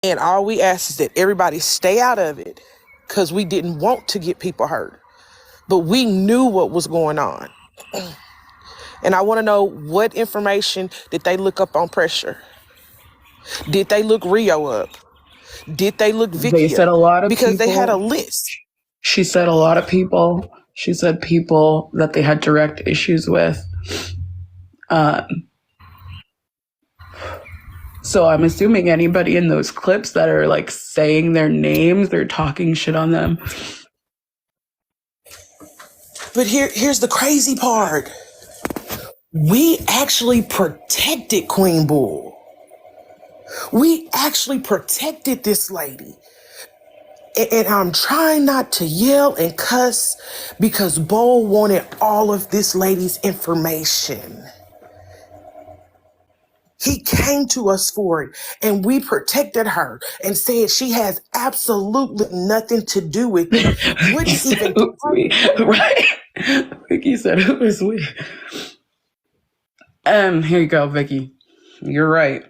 And all we ask is that everybody stay out of it because we didn't want to get people hurt. But we knew what was going on. And I want to know, what information did they look up on Pressure? Did they look Rio up? Did they look They Vicky said up? a lot of Because they had a people. list. She said a lot of people. She said people that they had direct issues with. So I'm assuming anybody in those clips that are like saying their names, they're talking shit on them. But here's the crazy part. We actually protected Queen Bull. We actually protected this lady. And I'm trying not to yell and cuss because Bull wanted all of this lady's information. He came to us for it, and we protected her and said she has absolutely nothing to do with it. Vicky said it was me, right? Vicky said it was me. Here you go, Vicky. You're right.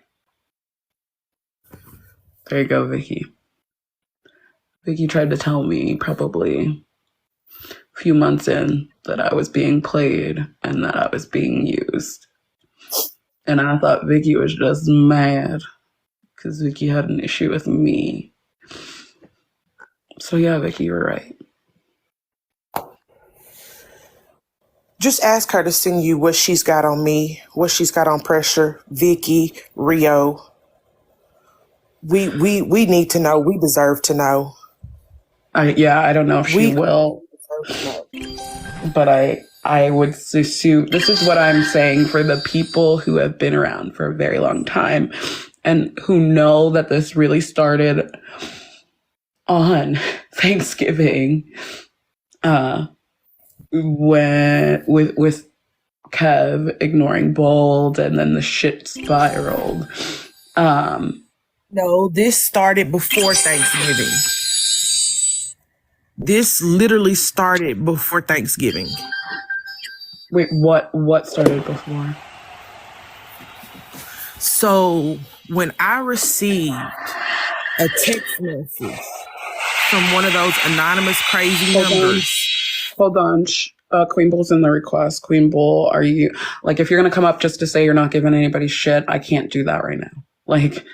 There you go, Vicky. Vicky tried to tell me probably a few months in that I was being played and that I was being used. And I thought Vicky was just mad because Vicky had an issue with me. So yeah, Vicky, you're right. Just ask her to send you what she's got on me, what she's got on Pressure, Vicky, Rio. We need to know. We deserve to know. I don't know if she will, but I would assume this is what I'm saying for the people who have been around for a very long time and who know that this really started on Thanksgiving, when with Kev ignoring Bold, and then the shit spiraled. No, this started before Thanksgiving. This literally started before Thanksgiving. Wait, what started before? So when I received a text message from one of those anonymous crazy numbers. Hold on. Queen Bull's in the request. Queen Bull, are you, like, if you're going to come up just to say you're not giving anybody shit, I can't do that right now. Like,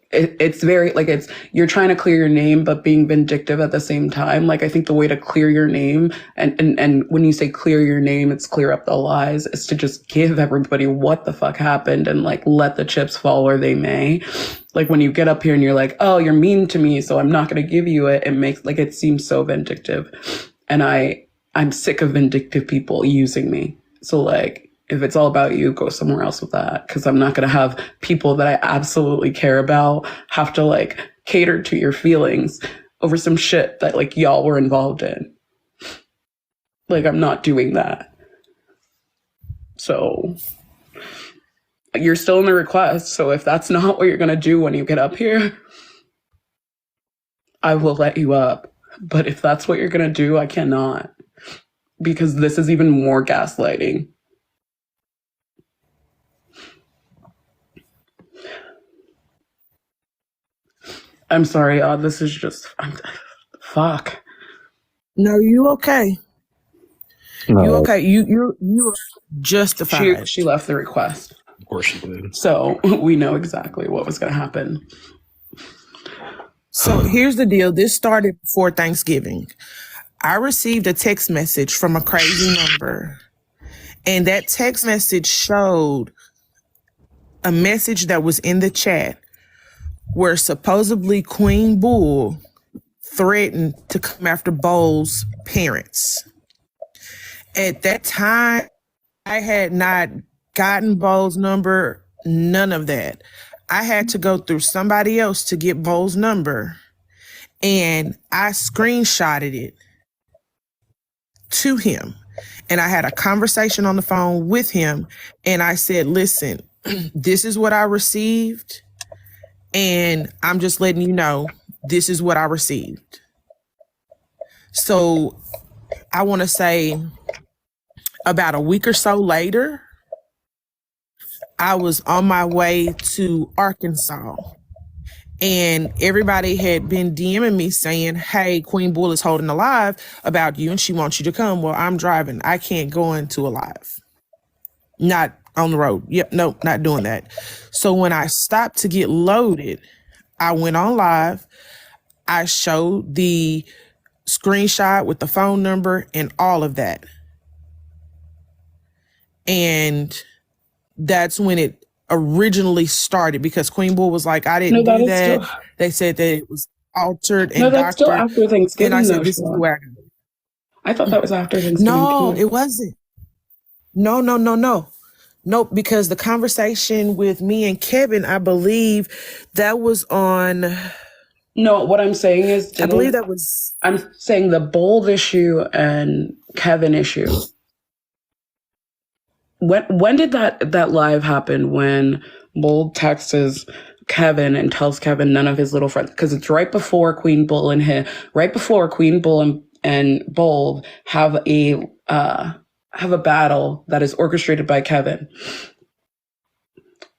it's very, like, it's, you're trying to clear your name, but being vindictive at the same time. Like, I think the way to clear your name, and when you say clear your name, it's clear up the lies, is to just give everybody what the fuck happened and, like, let the chips fall where they may. Like, when you get up here and you're like, oh, you're mean to me, so I'm not going to give you it, it makes, like, it seems so vindictive. And I'm sick of vindictive people using me. So, like, if it's all about you, go somewhere else with that. Because I'm not going to have people that I absolutely care about have to, like, cater to your feelings over some shit that, like, y'all were involved in. Like, I'm not doing that. So, you're still in the request. So if that's not what you're going to do when you get up here, I will let you up. But if that's what you're going to do, I cannot. Because this is even more gaslighting. I'm sorry, this is just, fuck. No, you okay. No, You okay. You are justified. She left the request. of course she did. So we know exactly what was going to happen. So here's the deal. This started before Thanksgiving. I received a text message from a crazy number. And that text message showed a message that was in the chat where supposedly Queen Bull threatened to come after Bowl's parents. At that time, I had not gotten Bowl's number, none of that. I had to go through somebody else to get Bowl's number, and I screenshotted it to him. And I had a conversation on the phone with him, and I said, listen, this is what I received, and I'm just letting you know this is what I received. So I want to say about a week or so later, I was on my way to Arkansas, And everybody had been DMing me saying, hey, Queen Bull is holding a live about you and she wants you to come. Well, I'm driving. I can't go into a live. Not on the road. Yep, nope, not doing that. So when I stopped to get loaded, I went on live. I showed the screenshot with the phone number and all of that. And that's when it originally started, because Queen Bull was like, I didn't do that. They said that it was altered and No, that's still doctored. after Thanksgiving. And I said, though, this is the way I got it. I thought that was after Thanksgiving. No, too. it wasn't. No. Nope, because the conversation with me and Kevin, I believe that was on... No, what I'm saying is... I believe that was... I'm saying the Bold issue and Kevin issue. When did that live happen, when Bold texts Kevin and tells Kevin none of his little friends? Because it's right before Queen Bull and Bold have a battle that is orchestrated by Kevin.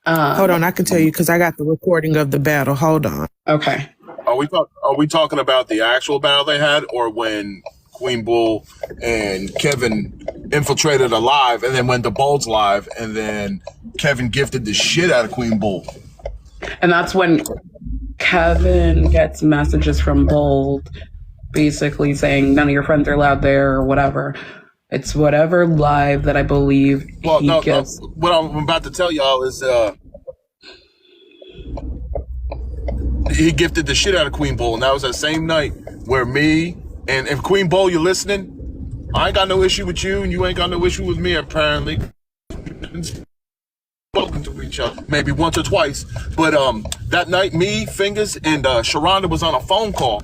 Hold on, I can tell you because I got the recording of the battle. Hold on. Okay. Are we talking about the actual battle they had, or when Queen Bull and Kevin infiltrated a live and then went to Bold's live and then Kevin gifted the shit out of Queen Bull? And that's when Kevin gets messages from Bold basically saying none of your friends are allowed there or whatever. It's whatever live that I believe gives. No. What I'm about to tell y'all is he gifted the shit out of Queen Bull, and that was that same night where me and Queen Bull, you listening? I ain't got no issue with you, and you ain't got no issue with me, apparently. Spoken to each other maybe once or twice, but that night, me, Fingers, and Sharonda was on a phone call,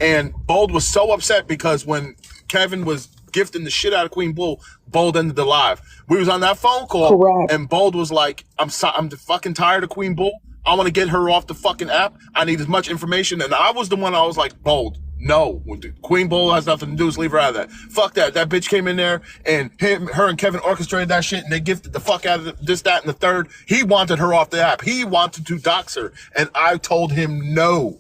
and Bold was so upset because when Kevin was gifting the shit out of Queen Bull, Bold ended the live. We was on that phone call, correct, and Bold was like, I'm fucking tired of Queen Bull. I want to get her off the fucking app. I need as much information. And I was the one, I was like, Bold, no. Queen Bull has nothing to do. Just leave her out of that. Fuck that. That bitch came in there and her and Kevin orchestrated that shit and they gifted the fuck out of this, that, and the third. He wanted her off the app. He wanted to dox her. And I told him no.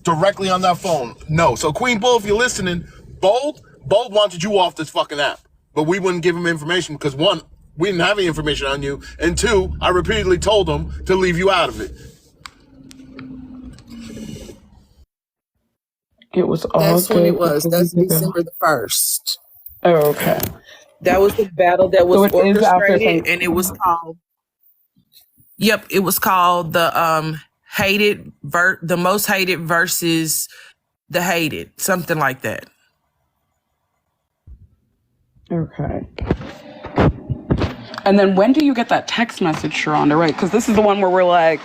Directly on that phone. No. So Queen Bull, if you're listening, Bold wanted you off this fucking app. But we wouldn't give him information because, one, we didn't have any information on you. And two, I repeatedly told him to leave you out of it. It was That's when it was. That's December the 1st. Oh, okay. That was the battle that was So orchestrated, and it was called... Yep, it was called the the most hated versus the hated. Something like that. Okay. And then when do you get that text message, Sharonda, right? Because this is the one where we're like,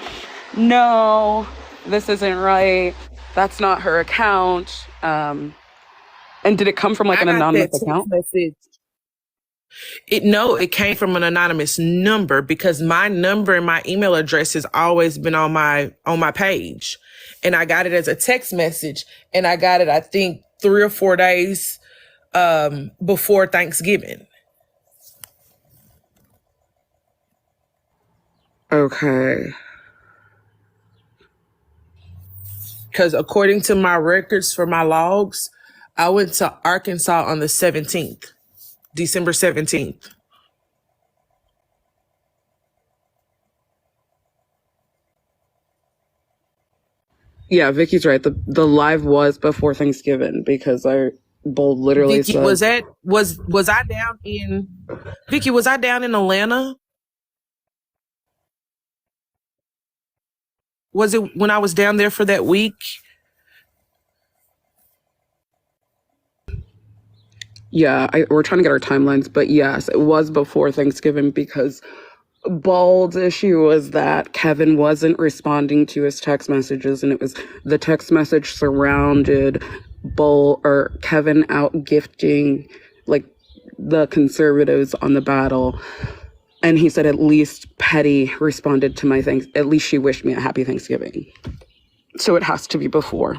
no, this isn't right. That's not her account. And did it come from like an anonymous account? It came from an anonymous number because my number and my email address has always been on my page. And I got it as a text message. And I got it, I think, 3 or 4 days before Thanksgiving. Okay. Because according to my records for my logs, I went to Arkansas on the 17th, December 17th. Yeah, Vicky's right. The live was before Thanksgiving because Bold literally Vicky, said... was I down in... Vicky, was I down in Atlanta? Was it when I was down there for that week? Yeah, we're trying to get our timelines, but yes, it was before Thanksgiving because Bald's issue was that Kevin wasn't responding to his text messages, and it was the text message surrounded Kevin out gifting like the conservatives on the battle. And he said at least Petty responded to my thanks. At least she wished me a happy Thanksgiving. So it has to be before.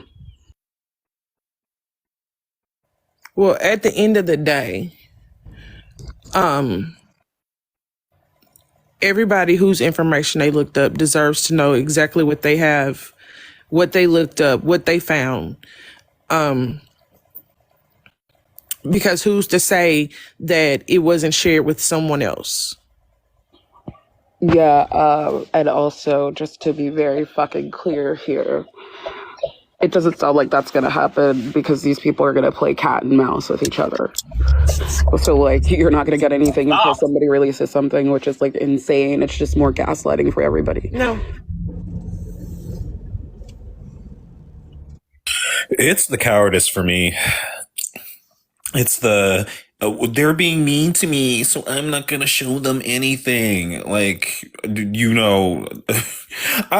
Well, at the end of the day, everybody whose information they looked up deserves to know exactly what they have what they looked up, what they found. Because who's to say that it wasn't shared with someone else? Yeah, and also just to be very fucking clear here, it doesn't sound like that's gonna happen because these people are gonna play cat and mouse with each other. So like you're not gonna get anything until somebody releases something, which is like insane. It's just more gaslighting for everybody. No. It's the cowardice for me. It's the they're being mean to me, so I'm not gonna show them anything. Like, I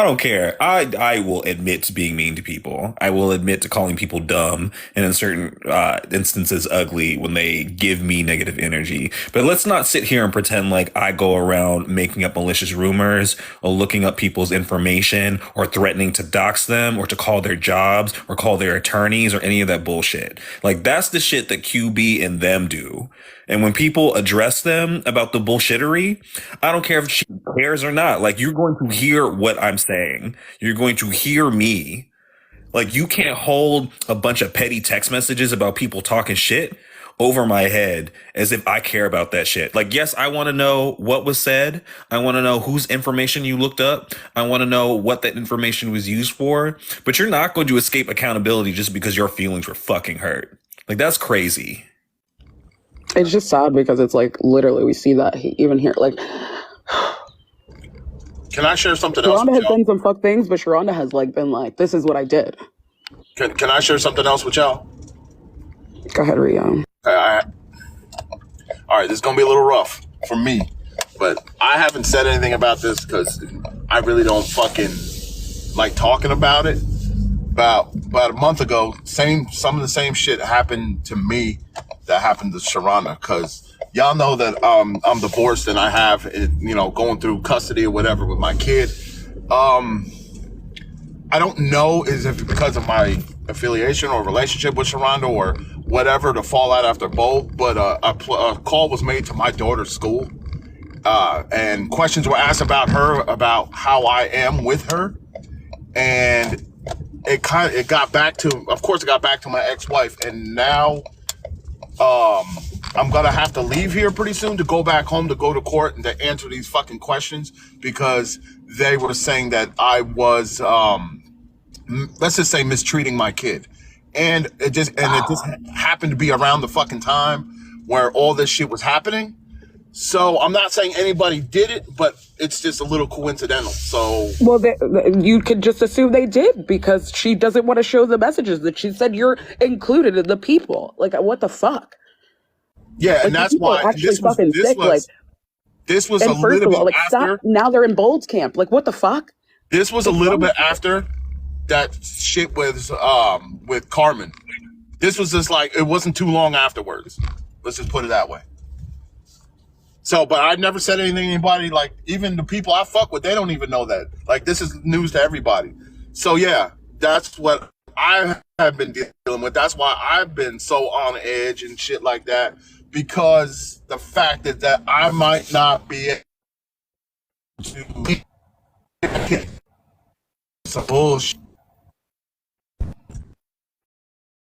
don't care. I will admit to being mean to people. I will admit to calling people dumb and in certain instances ugly when they give me negative energy. But let's not sit here and pretend like I go around making up malicious rumors or looking up people's information or threatening to dox them or to call their jobs or call their attorneys or any of that bullshit. Like, that's the shit that QB and them do. And when people address them about the bullshittery, I don't care if she cares or not. Like, you're going to hear what I'm saying. You're going to hear me. Like, you can't hold a bunch of petty text messages about people talking shit over my head as if I care about that shit. Like, yes, I want to know what was said. I want to know whose information you looked up. I want to know what that information was used for. But you're not going to escape accountability just because your feelings were fucking hurt. Like, that's crazy. It's just sad because it's like literally we see that even here. Like, Can I share something else Sharonda with has y'all? done some fuck things, but Sharonda has like been like, this is what I did. Can I share something else with y'all? Go ahead, Rio. All right, this is gonna be a little rough for me, but I haven't said anything about this because I really don't fucking like talking about it. About a month ago, some of the same shit happened to me that happened to Sharonda, because y'all know that I'm divorced and I have going through custody or whatever with my kid. I don't know is if because of my affiliation or relationship with Sharonda or whatever, the fallout after both, but a call was made to my daughter's school, and questions were asked about her, about how I am with her, and it got back to my ex-wife, and now I'm gonna have to leave here pretty soon to go back home to go to court and to answer these fucking questions, because they were saying that I was let's just say mistreating my kid, and it just happened to be around the fucking time where all this shit was happening. So I'm not saying anybody did it, but it's just a little coincidental. So, well, you could just assume they did because she doesn't want to show the messages that she said you're included in the people. Like, what the fuck? yeah, Like, and that's people why are actually fucking sick. Like, this was a and first little of all, bit like, after. stop. Now they're in Bold's camp. Like, what the fuck? This was a little bit after that shit with Carmen. This was just like, it wasn't too long afterwards. Let's just put it that way. So, but I've never said anything to anybody. Like, even the people I fuck with, they don't even know that. Like, this is news to everybody. So yeah, that's what I have been dealing with. That's why I've been so on edge and shit like that, because the fact that I might not be able to. Some bullshit.